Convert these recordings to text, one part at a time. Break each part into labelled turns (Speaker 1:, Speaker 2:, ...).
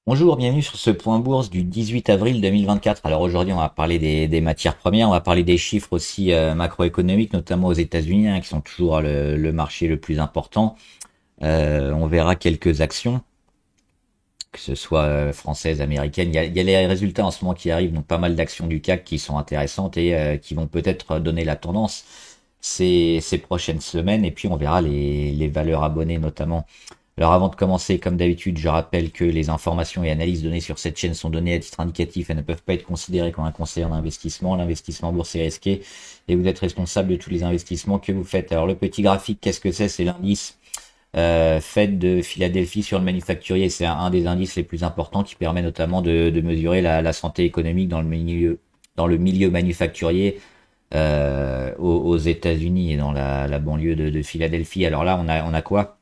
Speaker 1: Bonjour, bienvenue sur ce point bourse du 18 avril 2024. Alors aujourd'hui, on va parler des matières premières, on va parler des chiffres aussi macroéconomiques, notamment aux États-Unis, hein, qui sont toujours le marché le plus important. On verra quelques actions, que ce soit françaises, américaines. Il y a les résultats en ce moment qui arrivent, donc pas mal d'actions du CAC qui sont intéressantes et qui vont peut-être donner la tendance ces prochaines semaines. Et puis on verra les valeurs abonnées notamment. Alors avant de commencer, comme d'habitude, je rappelle que les informations et analyses données sur cette chaîne sont données à titre indicatif et ne peuvent pas être considérées comme un conseil en investissement. L'investissement boursier est risqué et vous êtes responsable de tous les investissements que vous faites. Alors le petit graphique, qu'est-ce que c'est? C'est l'indice Fed de Philadelphie sur le manufacturier. C'est un des indices les plus importants qui permet notamment de mesurer la santé économique dans le milieu manufacturier aux États-Unis et dans la banlieue de Philadelphie. Alors là, on a quoi?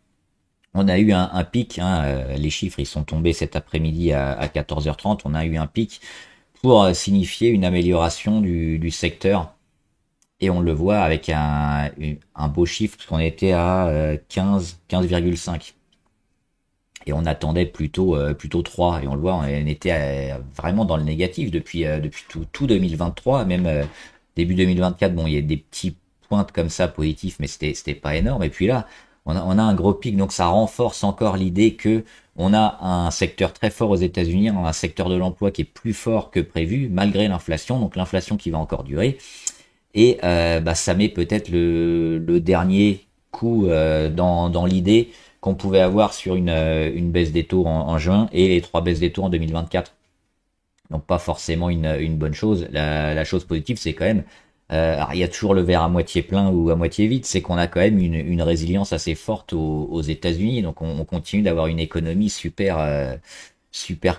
Speaker 1: On a eu un pic, hein, les chiffres ils sont tombés cet après-midi à 14h30, on a eu un pic pour signifier une amélioration du secteur. Et on le voit avec un beau chiffre, parce qu'on était à 15,5. Et on attendait plutôt 3. Et on le voit, on était vraiment dans le négatif depuis tout 2023, même début 2024. Bon, il y a des petits pointes comme ça positifs, mais c'était pas énorme. Et puis là, on a un gros pic, donc ça renforce encore l'idée que on a un secteur très fort aux États-Unis, un secteur de l'emploi qui est plus fort que prévu, malgré l'inflation, donc l'inflation qui va encore durer. Et bah, ça met peut-être le dernier coup dans l'idée qu'on pouvait avoir sur une baisse des taux en juin et les trois baisses des taux en 2024. Donc pas forcément une bonne chose. La chose positive, c'est quand même, alors il y a toujours le verre à moitié plein ou à moitié vide, c'est qu'on a quand même une résilience assez forte aux États-Unis. Donc on continue d'avoir une économie super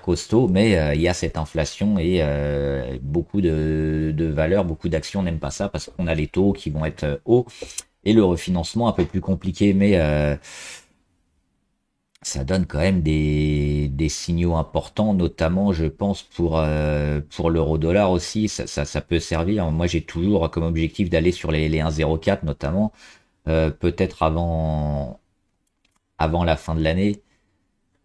Speaker 1: costaud, mais il y a cette inflation et beaucoup de valeurs, beaucoup d'actions n'aiment pas ça parce qu'on a les taux qui vont être hauts et le refinancement un peu plus compliqué, mais ça donne quand même des signaux importants, notamment je pense pour l'euro-dollar aussi, ça peut servir. Moi j'ai toujours comme objectif d'aller sur les 1,04 notamment, peut-être avant la fin de l'année.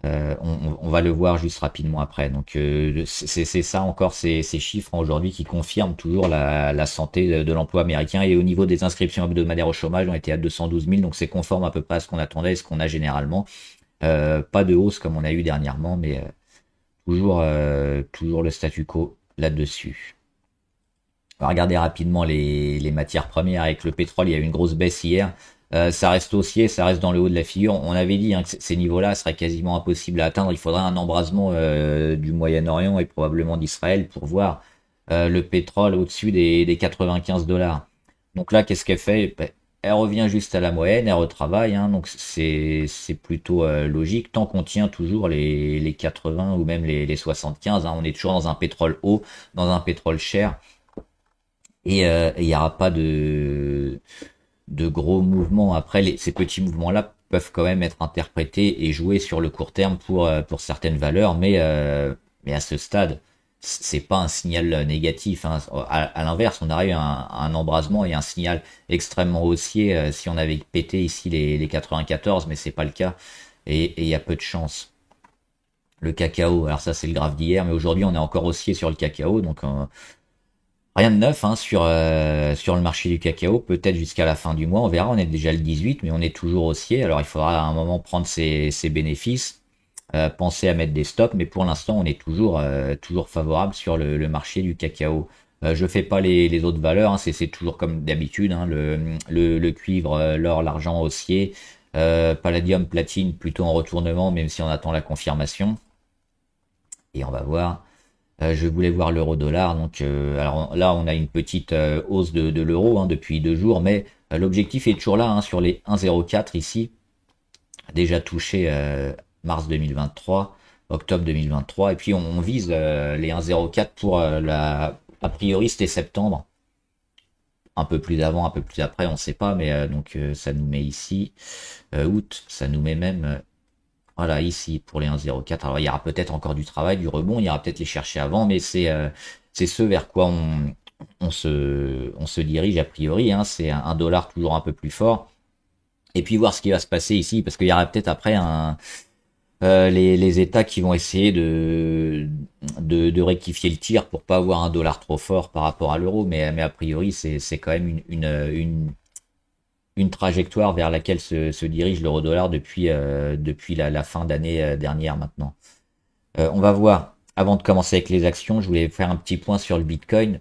Speaker 1: On va le voir juste rapidement après. Donc c'est ça encore ces chiffres aujourd'hui qui confirment toujours la santé de l'emploi américain. Et au niveau des inscriptions hebdomadaires au chômage, on était à 212 000, donc c'est conforme à peu près à ce qu'on attendait et ce qu'on a généralement. Pas de hausse comme on a eu dernièrement, mais toujours le statu quo là-dessus. On va regarder rapidement les matières premières. Avec le pétrole, il y a eu une grosse baisse hier. Ça reste haussier, ça reste dans le haut de la figure. On avait dit hein, que ces niveaux-là seraient quasiment impossibles à atteindre. Il faudrait un embrasement du Moyen-Orient et probablement d'Israël pour voir le pétrole au-dessus des 95 dollars. Donc là, qu'est-ce qu'elle fait? Ben, elle revient juste à la moyenne, elle retravaille, hein, donc c'est plutôt logique. Tant qu'on tient toujours les 80 ou même les 75, hein, on est toujours dans un pétrole haut, dans un pétrole cher. Et il n'y aura pas de gros mouvements. Après, ces petits mouvements-là peuvent quand même être interprétés et joués sur le court terme pour certaines valeurs, mais à ce stade, c'est pas un signal négatif, hein. À l'inverse, on aurait eu un embrasement et un signal extrêmement haussier si on avait pété ici les 94, mais c'est pas le cas et il y a peu de chance. Le cacao, alors ça c'est le graphe d'hier, mais aujourd'hui on est encore haussier sur le cacao, donc rien de neuf hein, sur le marché du cacao, peut-être jusqu'à la fin du mois, on verra, on est déjà le 18, mais on est toujours haussier, alors il faudra à un moment prendre ses bénéfices, penser à mettre des stops, mais pour l'instant on est toujours favorable sur le marché du cacao. Je fais pas les autres valeurs, hein, c'est toujours comme d'habitude, hein, le cuivre, l'or, l'argent haussier, palladium, platine plutôt en retournement, même si on attend la confirmation, et on va voir. Je voulais voir l'euro-dollar. Donc, alors là, on a une petite hausse de l'euro hein, depuis 2 jours, mais l'objectif est toujours là hein, sur les 1,04 ici, déjà touché mars 2023, octobre 2023, et puis on vise les 1,04 pour a priori c'était septembre, un peu plus avant, un peu plus après, on sait pas, mais donc ça nous met ici août, ça nous met même voilà, ici pour les 1,04. Alors il y aura peut-être encore du travail, du rebond, il y aura peut-être les chercher avant, mais c'est ce vers quoi on se dirige a priori. Hein, c'est un dollar toujours un peu plus fort. Et puis voir ce qui va se passer ici, parce qu'il y aura peut-être après les États qui vont essayer de rectifier le tir pour pas avoir un dollar trop fort par rapport à l'euro, mais a priori c'est quand même une trajectoire vers laquelle se dirige l'euro-dollar depuis la fin d'année dernière maintenant. On va voir. Avant de commencer avec les actions, je voulais faire un petit point sur le Bitcoin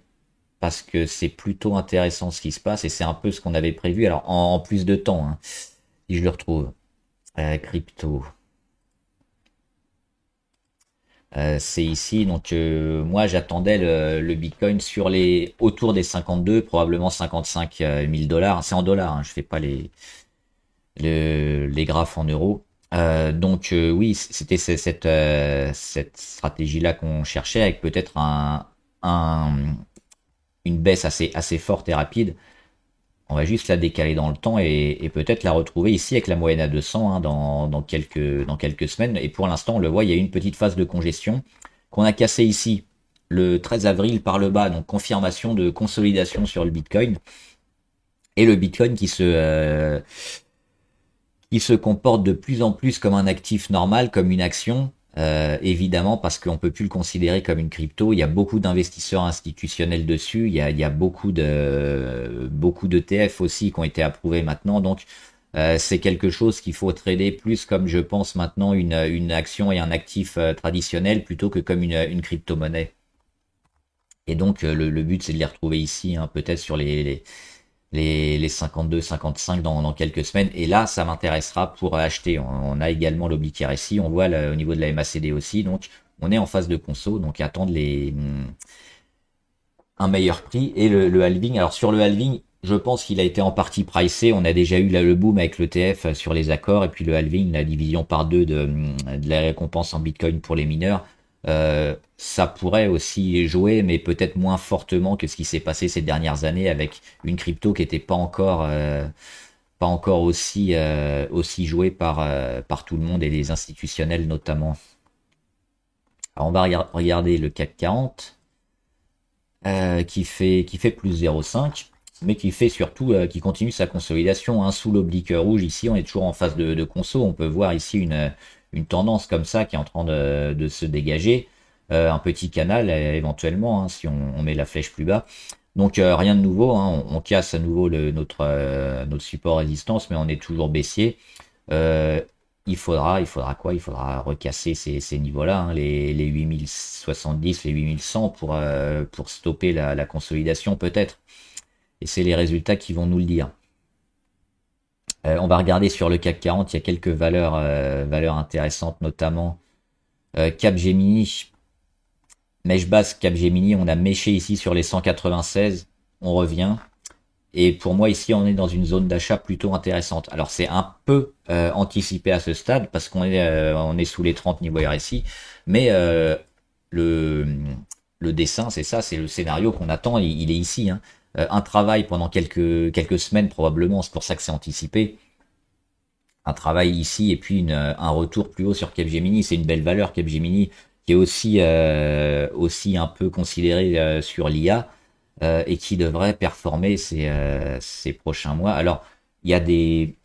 Speaker 1: parce que c'est plutôt intéressant ce qui se passe et c'est un peu ce qu'on avait prévu. Alors en plus de temps, hein, si je le retrouve. Crypto. C'est ici, donc moi j'attendais le Bitcoin sur les autour des 52, probablement 55 000 dollars. C'est en dollars, hein, je fais pas les graphes en euros. Donc oui, c'était cette stratégie-là qu'on cherchait avec peut-être une baisse assez forte et rapide. On va juste la décaler dans le temps et peut-être la retrouver ici avec la moyenne à 200 hein, dans quelques semaines. Et pour l'instant, on le voit, il y a eu une petite phase de congestion qu'on a cassée ici le 13 avril par le bas, donc confirmation de consolidation sur le Bitcoin. Et le Bitcoin qui se comporte de plus en plus comme un actif normal, comme une action, évidemment parce qu'on peut plus le considérer comme une crypto. Il y a beaucoup d'investisseurs institutionnels dessus. Il y a beaucoup d'ETF aussi qui ont été approuvés maintenant. Donc c'est quelque chose qu'il faut trader plus comme je pense maintenant une action et un actif traditionnel plutôt que comme une crypto-monnaie. Et donc le but c'est de les retrouver ici, hein, peut-être sur les 52, 55 dans quelques semaines. Et là, ça m'intéressera pour acheter. On a également l'oblique RSI, on voit au niveau de la MACD aussi. Donc, on est en phase de conso, donc attendre un meilleur prix. Et le halving, alors sur le halving, je pense qu'il a été en partie pricé. On a déjà eu le boom avec l'ETF sur les accords et puis le halving, la division par deux de la récompense en Bitcoin pour les mineurs. Ça pourrait aussi jouer, mais peut-être moins fortement que ce qui s'est passé ces dernières années avec une crypto qui n'était pas encore aussi jouée par tout le monde et les institutionnels notamment. Alors on va regarder le CAC 40 qui fait plus 0,5 mais qui fait surtout qui continue sa consolidation hein, sous l'oblique rouge. Ici on est toujours en phase de conso, on peut voir ici une tendance comme ça qui est en train de se dégager. Un petit canal éventuellement hein, si on met la flèche plus bas. Donc rien de nouveau, hein, on casse à nouveau notre support résistance, mais on est toujours baissier. Il faudra quoi? Il faudra recasser ces niveaux-là, hein, les 8070, les 8100 pour stopper la consolidation peut-être. Et c'est les résultats qui vont nous le dire. On va regarder sur le CAC 40, il y a quelques valeurs intéressantes, notamment Capgemini. Mèche basse Capgemini, on a méché ici sur les 196, on revient. Et pour moi ici on est dans une zone d'achat plutôt intéressante. Alors c'est un peu anticipé à ce stade parce qu'on est sous les 30 niveau RSI, mais le, le dessin c'est ça, c'est le scénario qu'on attend, il est ici. Hein. Un travail pendant quelques semaines probablement, c'est pour ça que c'est anticipé. Un travail ici et puis un retour plus haut sur Capgemini, c'est une belle valeur Capgemini qui est aussi un peu considéré sur l'IA et qui devrait performer ces prochains mois. Alors, il y a des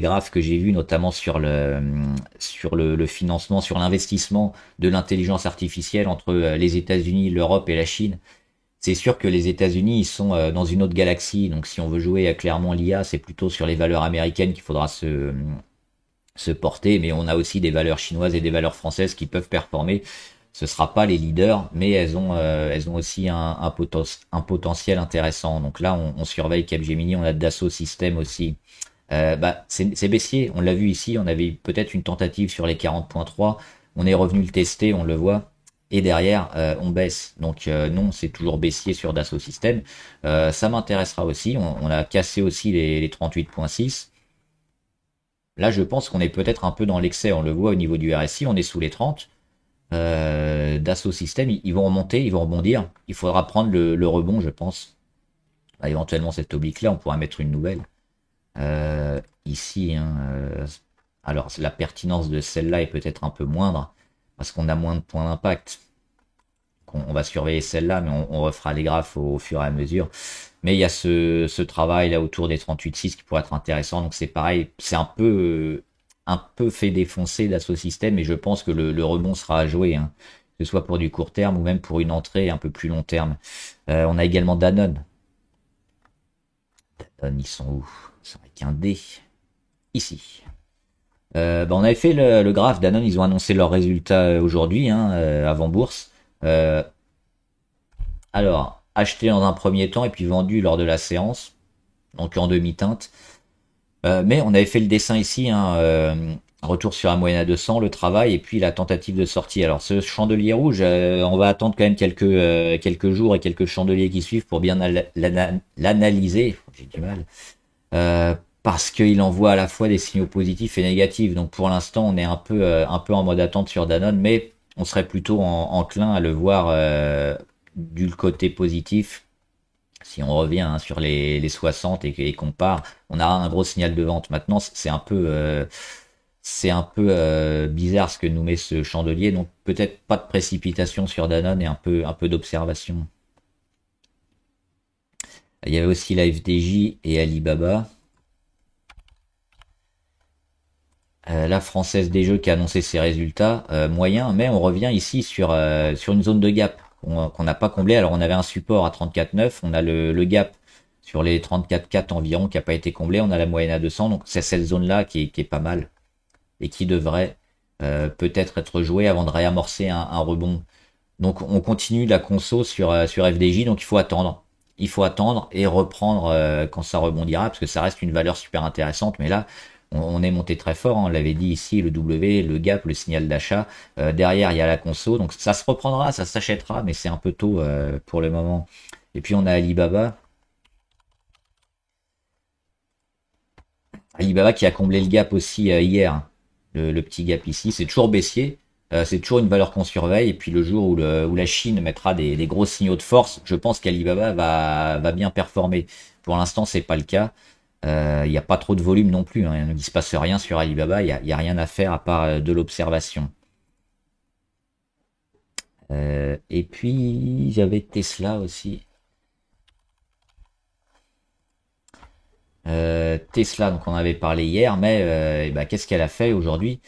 Speaker 1: graphes que j'ai vus, notamment sur le financement, sur l'investissement de l'intelligence artificielle entre les États-Unis, l'Europe et la Chine. C'est sûr que les États-Unis, ils sont dans une autre galaxie. Donc, si on veut jouer clairement l'IA, c'est plutôt sur les valeurs américaines qu'il faudra se porter, mais on a aussi des valeurs chinoises et des valeurs françaises qui peuvent performer. Ce sera pas les leaders, mais elles ont aussi un potentiel intéressant. Donc là, on surveille Capgemini, on a Dassault Systèmes aussi. C'est baissier, on l'a vu ici, on avait peut-être une tentative sur les 40.3, on est revenu le tester, on le voit, et derrière, on baisse. Donc non, c'est toujours baissier sur Dassault Systèmes. Ça m'intéressera aussi, on a cassé aussi les 38.6. Là, je pense qu'on est peut-être un peu dans l'excès. On le voit au niveau du RSI, on est sous les 30. Dassault Systèmes, ils vont remonter, ils vont rebondir. Il faudra prendre le rebond, je pense. Éventuellement, cette oblique-là, on pourra mettre une nouvelle. Ici, hein, alors la pertinence de celle-là est peut-être un peu moindre parce qu'on a moins de points d'impact. On va surveiller celle-là, mais on refera les graphes au fur et à mesure. Mais il y a ce travail là autour des 38,6 qui pourrait être intéressant. Donc c'est pareil, c'est un peu un peu fait défoncer Dassault Systèmes et je pense que le rebond sera à jouer, hein, que ce soit pour du court terme ou même pour une entrée un peu plus long terme. On a également Danone. Danone, ils sont où? Ils sont avec un D. Ici. On avait fait le graphe. Danone, ils ont annoncé leurs résultats aujourd'hui, hein, avant bourse. Euh, alors, acheté dans un premier temps et puis vendu lors de la séance, donc en demi-teinte. Mais on avait fait le dessin ici, hein, retour sur la moyenne à 200, le travail et puis la tentative de sortie. Alors ce chandelier rouge, on va attendre quand même quelques jours et quelques chandeliers qui suivent pour bien l'analyser. J'ai du mal. Parce qu'il envoie à la fois des signaux positifs et négatifs. Donc pour l'instant, on est un peu en mode attente sur Danone, mais on serait plutôt enclin à le voir du côté positif. Si on revient, hein, sur les 60 et qu'on part, on aura un gros signal de vente. Maintenant, c'est un peu bizarre ce que nous met ce chandelier. Donc peut-être pas de précipitation sur Danone et un peu d'observation. Il y avait aussi la FDJ et Alibaba. La Française des Jeux qui a annoncé ses résultats moyens, mais on revient ici sur une zone de gap qu'on n'a pas comblé. Alors on avait un support à 34,9, on a le gap sur les 34,4 environ qui n'a pas été comblé, on a la moyenne à 200, donc c'est cette zone-là qui est pas mal et qui devrait peut-être être jouée avant de réamorcer un rebond. Donc on continue la conso sur FDJ, donc il faut attendre. Il faut attendre et reprendre quand ça rebondira, parce que ça reste une valeur super intéressante, mais là, on est monté très fort, hein, on l'avait dit ici, le W, le gap, le signal d'achat. Derrière, il y a la conso, donc ça se reprendra, ça s'achètera, mais c'est un peu tôt pour le moment. Et puis on a Alibaba. Alibaba qui a comblé le gap aussi hier, le petit gap ici. C'est toujours baissier, c'est toujours une valeur qu'on surveille. Et puis le jour où la Chine mettra des gros signaux de force, je pense qu'Alibaba va bien performer. Pour l'instant, c'est pas le cas. Il n'y a pas trop de volume non plus, hein. Il ne se passe rien sur Alibaba, il y a rien à faire à part de l'observation. Et puis j'avais Tesla aussi. Tesla, donc on avait parlé hier, mais eh ben, qu'est-ce qu'elle a fait aujourd'hui?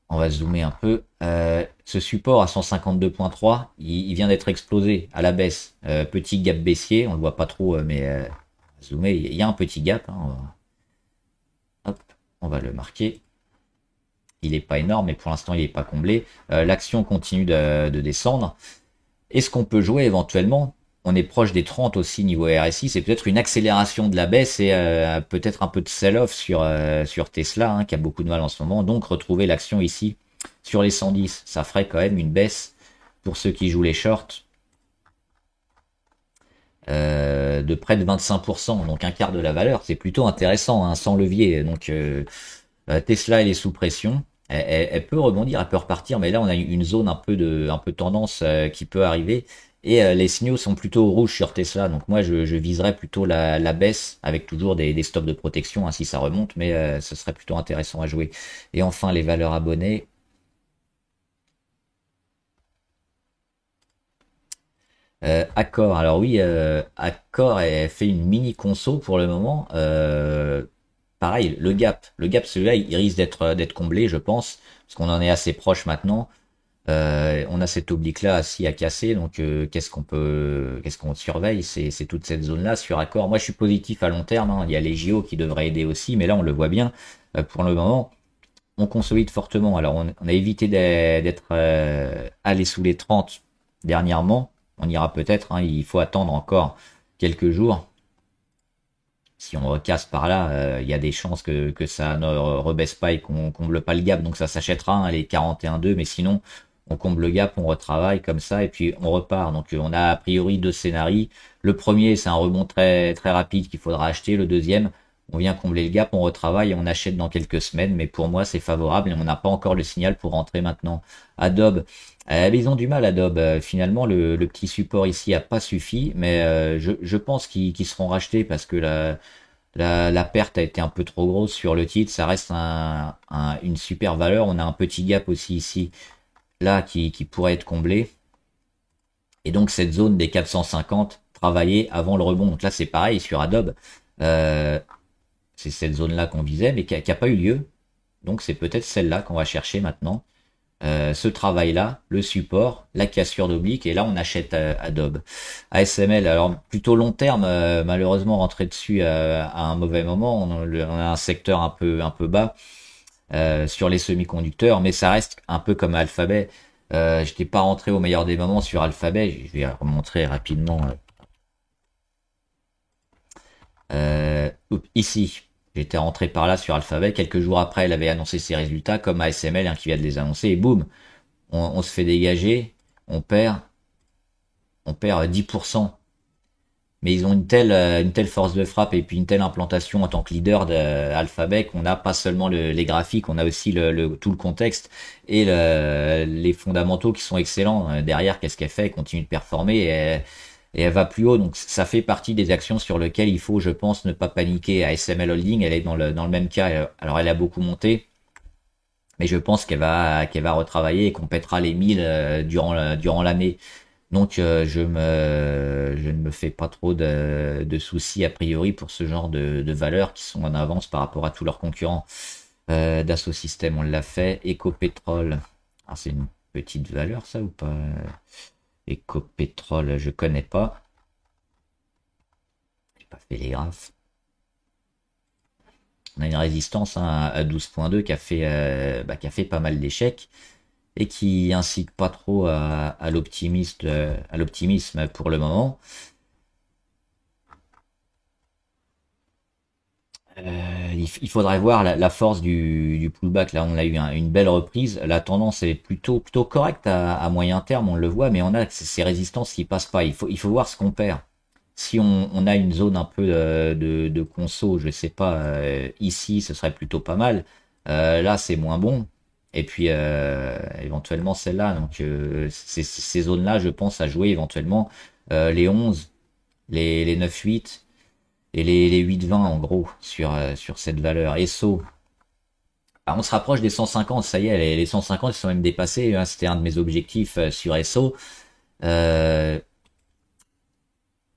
Speaker 1: On va zoomer un peu. Ce support à 152,3, il vient d'être explosé à la baisse. Petit gap baissier, on le voit pas trop, mais zoomer, il y a un petit gap, hein. Hop, on va le marquer. Il n'est pas énorme, mais pour l'instant, il n'est pas comblé. L'action continue de descendre. Est-ce qu'on peut jouer éventuellement? On est proche des 30 aussi niveau RSI. C'est peut-être une accélération de la baisse et peut-être un peu de sell-off sur Tesla, hein, qui a beaucoup de mal en ce moment. Donc retrouver l'action ici sur les 110, ça ferait quand même une baisse pour ceux qui jouent les shorts de près de 25%, donc un quart de la valeur. C'est plutôt intéressant, hein, sans levier. Donc Tesla, elle est sous pression. Elle peut rebondir, elle peut repartir, mais là on a une zone un peu tendance qui peut arriver. Et les signaux sont plutôt rouges sur Tesla, donc moi je viserais plutôt la baisse avec toujours des stops de protection, hein, si ça remonte, mais ce serait plutôt intéressant à jouer. Et enfin les valeurs abonnées. Accor, alors oui, Accor elle fait une mini conso pour le moment. Pareil, le gap celui-là, il risque d'être comblé, je pense, parce qu'on en est assez proche maintenant. On a cet oblique-là assis à casser, donc qu'est-ce qu'on surveille? C'est toute cette zone-là sur Accor. Moi, je suis positif à long terme, hein. Il y a les JO qui devraient aider aussi, mais là, on le voit bien. Pour le moment, on consolide fortement. Alors, on a évité d'être allé sous les 30 dernièrement. On ira peut-être, hein, il faut attendre encore quelques jours. Si on recasse par là, il y a des chances que ça ne rebaisse pas et qu'on comble pas le gap. Donc ça s'achètera, hein, les 41,2, mais sinon on comble le gap, on retravaille comme ça et puis on repart. Donc on a a priori deux scénarios. Le premier, c'est un rebond très très rapide qu'il faudra acheter. Le deuxième, on vient combler le gap, on retravaille et on achète dans quelques semaines. Mais pour moi, c'est favorable et on n'a pas encore le signal pour rentrer maintenant. Adobe, ils ont du mal, Adobe. Finalement, le petit support ici a pas suffi, mais je pense qu'ils seront rachetés parce que la perte a été un peu trop grosse sur le titre. Ça reste une super valeur. On a un petit gap aussi ici, là, qui pourrait être comblé. Et donc cette zone des 450 travaillée avant le rebond. Donc là, c'est pareil sur Adobe. C'est cette zone-là qu'on visait, mais qui a pas eu lieu. Donc c'est peut-être celle-là qu'on va chercher maintenant. Ce travail-là, le support, la cassure d'oblique, et là on achète Adobe. ASML, alors plutôt long terme, malheureusement rentrer dessus à un mauvais moment, on a un secteur un peu bas sur les semi-conducteurs, mais ça reste un peu comme Alphabet. J'étais pas rentré au meilleur des moments sur Alphabet, je vais remontrer rapidement. Ici, j'étais rentré par là sur Alphabet. Quelques jours après, elle avait annoncé ses résultats, comme ASML, hein, qui vient de les annoncer, et boum, on se fait dégager, on perd, on perd 10%. Mais ils ont une telle force de frappe et puis une telle implantation en tant que leader d'Alphabet qu'on n'a pas seulement les graphiques, on a aussi tout le contexte et les fondamentaux qui sont excellents. Derrière, qu'est-ce qu'elle fait? Elle continue de performer et elle va plus haut. Donc ça fait partie des actions sur lesquelles il faut, je pense, ne pas paniquer. ASML Holding, elle est dans le même cas. Alors elle a beaucoup monté, mais je pense qu'elle va retravailler et qu'on pètera les 1000 durant l'année. Donc je ne me fais pas trop de soucis a priori pour ce genre de valeurs qui sont en avance par rapport à tous leurs concurrents. Dassault Systèmes, on l'a fait. Ecopétrol, ah, c'est une petite valeur ça ou pas? Ecopétrol, je connais pas. J'ai pas fait les graphes. On a une résistance, hein, à 12.2 qui a fait pas mal d'échecs et qui incite pas trop à l'optimisme pour le moment. Il faudrait voir la force du pullback. Là, on a eu une belle reprise. La tendance est plutôt correcte à moyen terme, on le voit, mais on a ces résistances qui passent pas. Il faut voir ce qu'on perd. Si on a une zone un peu de conso, je sais pas, ici, ce serait plutôt pas mal. Là, c'est moins bon. Et puis, éventuellement, celle-là. Donc, ces zones-là, je pense à jouer éventuellement les 11, les 9-8 et les 8-20 en gros sur cette valeur. ESSO, ah, on se rapproche des 150, ça y est, les 150 ils sont même dépassés, hein, c'était un de mes objectifs sur ESSO. Euh,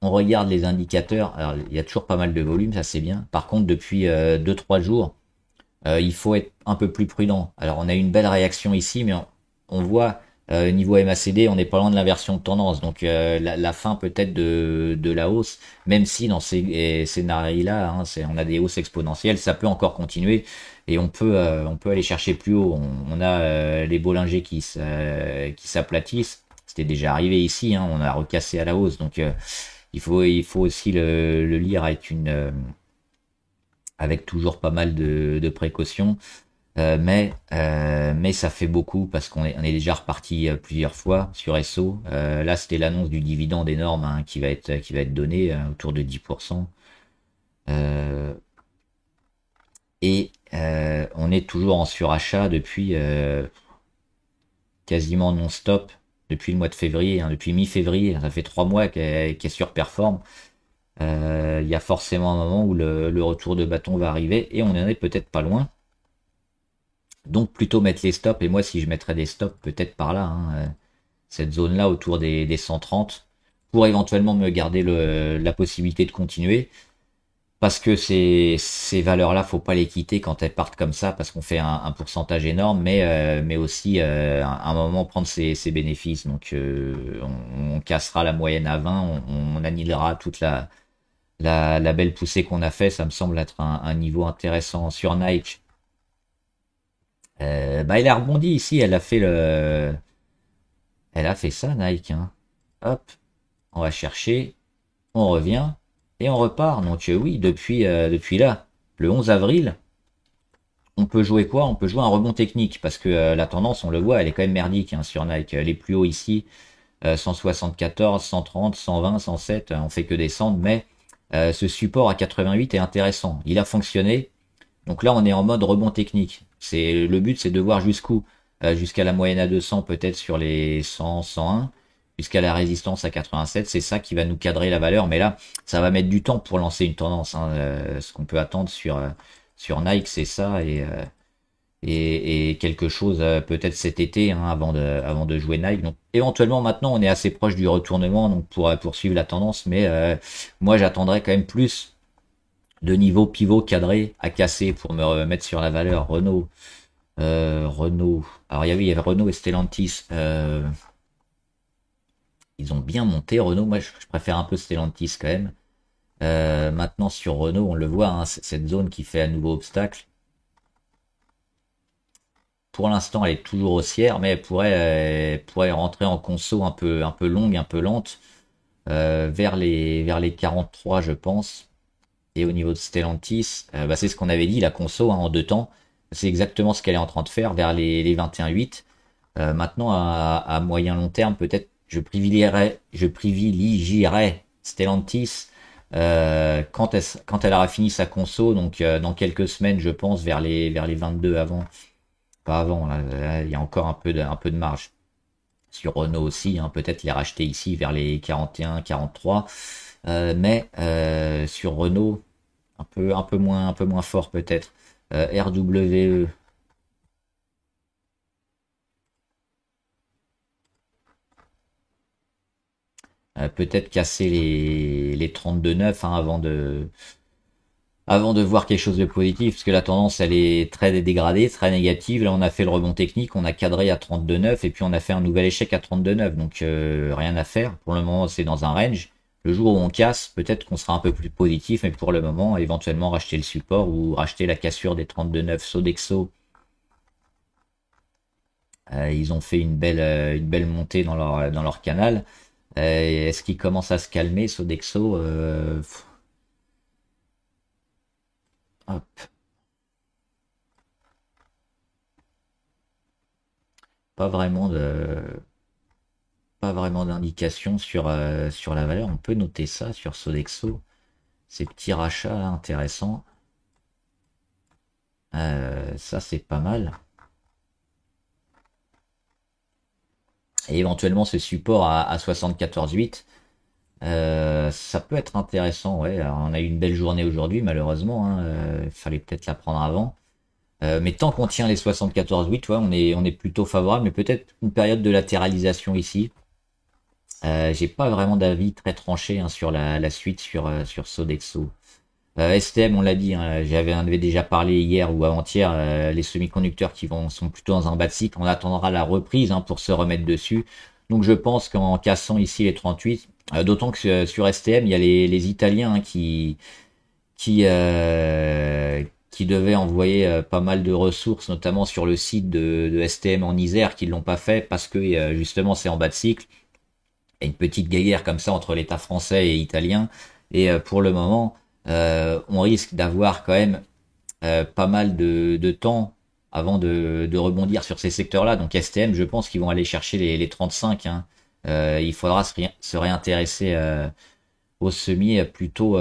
Speaker 1: on regarde les indicateurs, alors il y a toujours pas mal de volume, ça c'est bien. Par contre, depuis 2-3 jours, il faut être un peu plus prudent. Alors on a eu une belle réaction ici, mais on voit niveau MACD, on n'est pas loin de l'inversion de tendance. Donc la fin peut-être de la hausse, même si dans ces scénarios-là, hein, on a des hausses exponentielles, ça peut encore continuer et on peut aller chercher plus haut. On a les Bollinger qui s'aplatissent. C'était déjà arrivé ici, hein, on a recassé à la hausse. Donc il faut aussi le lire avec toujours pas mal de précautions. Mais ça fait beaucoup parce on est déjà reparti plusieurs fois sur SO. Là, c'était l'annonce du dividende énorme, hein, qui va être donné autour de 10%. Euh, on est toujours en surachat depuis quasiment non-stop depuis le mois de février, hein, depuis mi-février. Ça fait 3 mois qu'elle surperforme. Il y a forcément un moment où le retour de bâton va arriver et on en est peut-être pas loin. Donc plutôt mettre les stops, et moi si je mettrais des stops peut-être par là, hein, cette zone-là autour des 130, pour éventuellement me garder la possibilité de continuer, parce que ces valeurs-là, faut pas les quitter quand elles partent comme ça, parce qu'on fait un pourcentage énorme, mais aussi à un moment prendre ses bénéfices. Donc on cassera la moyenne à 20, on annihilera toute la belle poussée qu'on a fait, ça me semble être un niveau intéressant sur Nike. Elle a rebondi ici, elle a fait ça, Nike, hein. Hop, on va chercher, on revient, et on repart. Donc oui, depuis là, le 11 avril, on peut jouer quoi? On peut jouer un rebond technique, parce que la tendance, on le voit, elle est quand même merdique, hein, sur Nike. Les plus hauts ici, 174, 130, 120, 107, on fait que descendre, mais ce support à 88 est intéressant. Il a fonctionné, donc là, on est en mode rebond technique. Le but, c'est de voir jusqu'où, jusqu'à la moyenne à 200, peut-être sur les 100, 101, jusqu'à la résistance à 87. C'est ça qui va nous cadrer la valeur. Mais là, ça va mettre du temps pour lancer une tendance, hein. Ce qu'on peut attendre sur Nike, c'est ça et quelque chose peut-être cet été, hein, avant de jouer Nike. Donc éventuellement maintenant, on est assez proche du retournement, donc pour poursuivre la tendance. Mais moi, j'attendrai quand même plus de niveau pivot cadré à casser pour me remettre sur la valeur. Renault. Renault. Alors il y avait Renault et Stellantis. Ils ont bien monté Renault. Moi je préfère un peu Stellantis quand même. Maintenant sur Renault, on le voit, hein, cette zone qui fait à nouveau obstacle. Pour l'instant, elle est toujours haussière, mais elle pourrait rentrer en conso un peu longue, un peu lente, vers les 43, je pense. Et au niveau de Stellantis, bah, c'est ce qu'on avait dit, la conso, hein, en 2 temps. C'est exactement ce qu'elle est en train de faire vers les 21,8. Maintenant, à moyen long terme, peut-être je privilégierais Stellantis quand elle aura fini sa conso, donc dans quelques semaines, je pense, vers les 22 avant. Pas avant, là, il y a encore un peu de marge. Sur Renault aussi, hein, peut-être les racheter ici vers les 41, 43. Mais sur Renault, un peu moins fort peut-être. RWE, peut-être casser les 32,9 hein, avant de voir quelque chose de positif, parce que la tendance elle est très dégradée, très négative. Là on a fait le rebond technique, on a cadré à 32,9 et puis on a fait un nouvel échec à 32,9, donc rien à faire. Pour le moment c'est dans un range. Le jour où on casse, peut-être qu'on sera un peu plus positif, mais pour le moment, éventuellement racheter le support ou racheter la cassure des 32,9 Sodexo. Ils ont fait une belle montée dans leur canal. Est-ce qu'ils commencent à se calmer, Sodexo? Hop, pas vraiment de pas vraiment d'indication sur la valeur. On peut noter ça sur Sodexo. Ces petits rachats là, intéressants. Ça c'est pas mal. Et éventuellement ce support à 74,8. Ça peut être intéressant, ouais. Alors, on a eu une belle journée aujourd'hui, malheureusement, hein. Il fallait peut-être la prendre avant. Mais tant qu'on tient les 74,8, ouais, on est plutôt favorable, mais peut-être une période de latéralisation ici. J'ai pas vraiment d'avis très tranché hein, sur la suite sur Sodexo. STM, on l'a dit, hein, on avait déjà parlé hier ou avant-hier, les semi-conducteurs sont plutôt dans un bas de cycle. On attendra la reprise hein, pour se remettre dessus. Donc je pense qu'en cassant ici les 38, d'autant que sur STM, il y a les Italiens hein, qui devaient envoyer pas mal de ressources, notamment sur le site de STM en Isère, qui l'ont pas fait parce que justement c'est en bas de cycle. Il y a une petite guerre comme ça entre l'État français et italien. Et pour le moment, on risque d'avoir quand même pas mal de temps avant de rebondir sur ces secteurs-là. Donc STM, je pense qu'ils vont aller chercher les 35. Hein. Il faudra se réintéresser au semi plutôt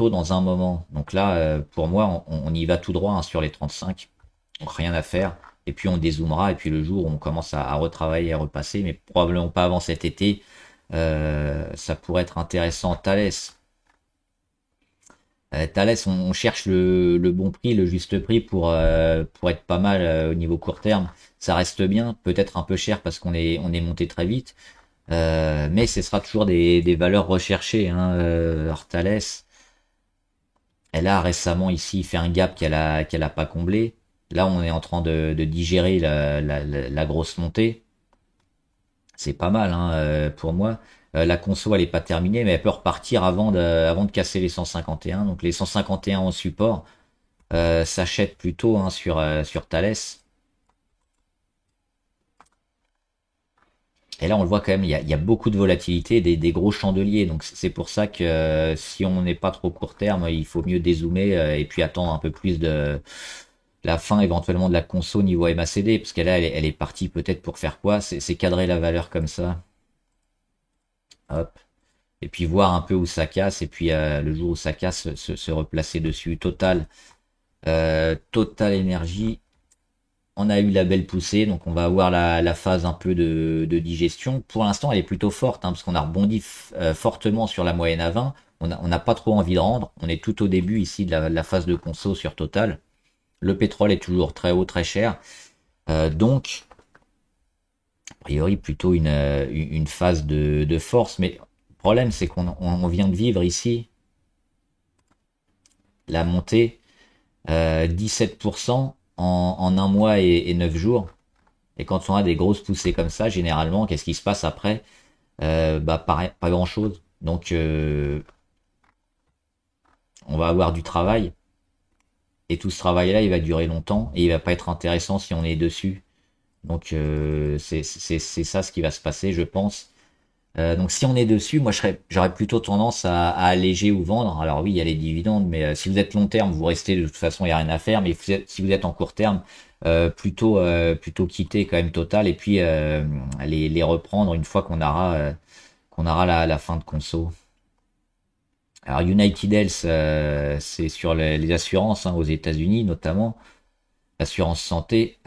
Speaker 1: dans un moment. Donc là, pour moi, on y va tout droit hein, sur les 35. Donc rien à faire. Et puis on dézoomera. Et puis le jour où on commence à retravailler, à repasser, mais probablement pas avant cet été, ça pourrait être intéressant. Thales. Thales, on cherche le bon prix, le juste prix pour être pas mal au niveau court terme. Ça reste bien, peut-être un peu cher parce on est monté très vite, mais ce sera toujours des valeurs recherchées. Hein. Alors Thales, elle a récemment ici fait un gap qu'elle a pas comblé. Là, on est en train de digérer la grosse montée. C'est pas mal hein, pour moi. La conso elle est pas terminée, mais elle peut repartir avant de casser les 151. Donc les 151 en support s'achètent plutôt hein, sur Thales. Et là on le voit quand même, il y a beaucoup de volatilité, des gros chandeliers. Donc c'est pour ça que si on n'est pas trop court terme, il faut mieux dézoomer et puis attendre un peu plus de la fin éventuellement de la conso niveau MACD, parce qu'elle elle est partie peut-être pour faire quoi? C'est cadrer la valeur comme ça. Hop. Et puis voir un peu où ça casse, et puis le jour où ça casse, se replacer dessus. Total énergie, on a eu la belle poussée, donc on va avoir la phase un peu de digestion. Pour l'instant, elle est plutôt forte, hein, parce qu'on a rebondi fortement sur la moyenne à 20. On n'a pas trop envie de rendre. On est tout au début ici de la phase de conso sur Total. Le pétrole est toujours très haut, très cher. Donc, a priori, plutôt une phase de force. Mais le problème, c'est qu'on vient de vivre ici la montée, 17% en un mois et 9 jours. Et quand on a des grosses poussées comme ça, généralement, qu'est-ce qui se passe après? Bah, pas grand-chose. Donc, on va avoir du travail. Et tout ce travail-là, il va durer longtemps. Et il va pas être intéressant si on est dessus. Donc, c'est ça ce qui va se passer, je pense. Donc si on est dessus, moi j'aurais plutôt tendance à alléger ou vendre. Alors oui, il y a les dividendes, mais si vous êtes long terme, vous restez, de toute façon, il n'y a rien à faire. Mais si vous êtes en court terme, plutôt quitter quand même Total et puis les reprendre une fois qu'on aura la fin de conso. Alors United Health, c'est sur les assurances, hein, aux États-Unis notamment, l'assurance santé.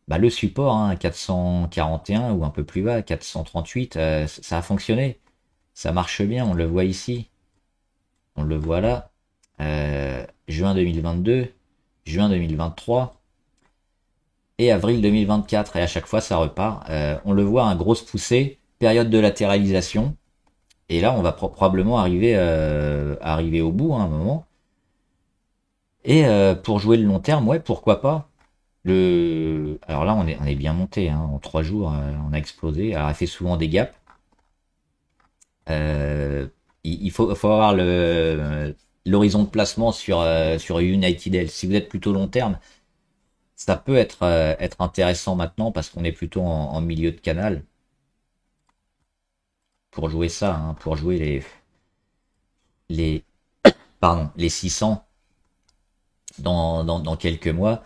Speaker 1: Bah, le support, hein, 441 ou un peu plus bas, 438, ça a fonctionné. Ça marche bien, on le voit ici. On le voit là. Juin 2022, juin 2023 et avril 2024. Et à chaque fois, ça repart. On le voit, un grosse poussée, période de latéralisation. Et là, on va probablement arriver au bout, hein, à un moment. Et pour jouer le long terme, ouais, pourquoi pas. Alors là, on est bien monté, hein. En 3 jours, on a explosé. Alors, elle fait souvent des gaps. Euh, il faut avoir l'horizon de placement sur United Health. Si vous êtes plutôt long terme, ça peut être intéressant maintenant parce qu'on est plutôt en milieu de canal pour jouer ça, hein, pour jouer les, pardon, les 600 dans quelques mois.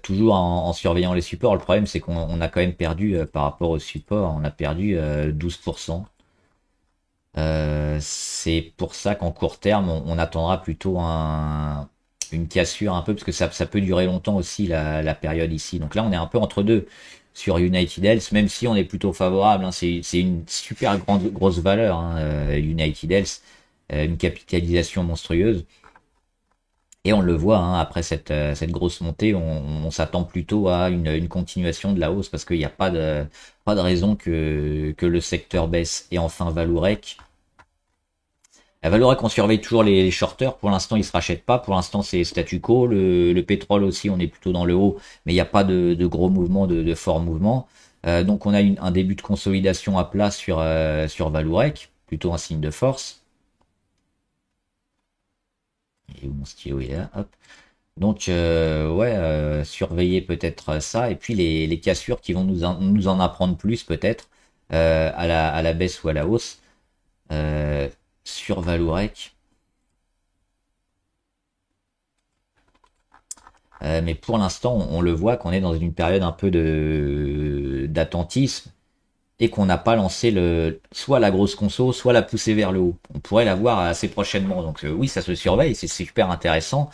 Speaker 1: Toujours en surveillant les supports. Le problème, c'est qu'on a quand même perdu par rapport au support, on a perdu 12%. C'est pour ça qu'en court terme, on attendra plutôt une cassure un peu, parce que ça peut durer longtemps aussi la période ici. Donc là, on est un peu entre deux sur United Health, même si on est plutôt favorable, hein. C'est une super grosse valeur, hein, United Health, une capitalisation monstrueuse. Et on le voit, hein, après cette grosse montée, on s'attend plutôt à une continuation de la hausse parce qu'il n'y a pas de raison que le secteur baisse. Et enfin, Vallourec. Vallourec, on surveille toujours les shorters. Pour l'instant, ils se rachètent pas. Pour l'instant, c'est statu quo. Le pétrole aussi, on est plutôt dans le haut, mais il n'y a pas de gros mouvements, de forts mouvements. Donc, on a un début de consolidation à plat sur Vallourec, plutôt un signe de force. Et où mon stylo est là, hop. Donc ouais, surveiller peut-être ça, et puis les cassures qui vont nous en apprendre plus peut-être à la baisse ou à la hausse euh, sur Vallourec. Mais pour l'instant, on le voit qu'on est dans une période un peu d'attentisme et qu'on n'a pas lancé soit la grosse conso, soit la poussée vers le haut. On pourrait la voir assez prochainement. Donc oui, ça se surveille, c'est super intéressant.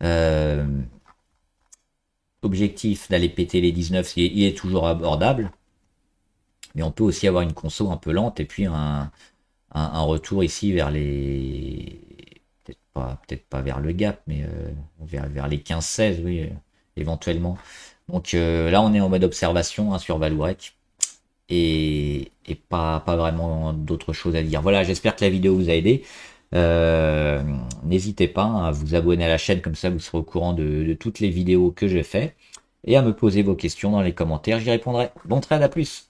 Speaker 1: Euh, Objectif d'aller péter les 19, il est toujours abordable. Mais on peut aussi avoir une conso un peu lente et puis un retour ici vers les... Peut-être pas vers le gap, mais vers les 15-16, oui, éventuellement. Donc là, on est en mode observation, hein, sur Vallourec. Et pas vraiment d'autres choses à dire. Voilà, j'espère que la vidéo vous a aidé. N'hésitez pas, hein, à vous abonner à la chaîne, comme ça vous serez au courant de toutes les vidéos que je fais. Et à me poser vos questions dans les commentaires, j'y répondrai. Bon trade, à plus!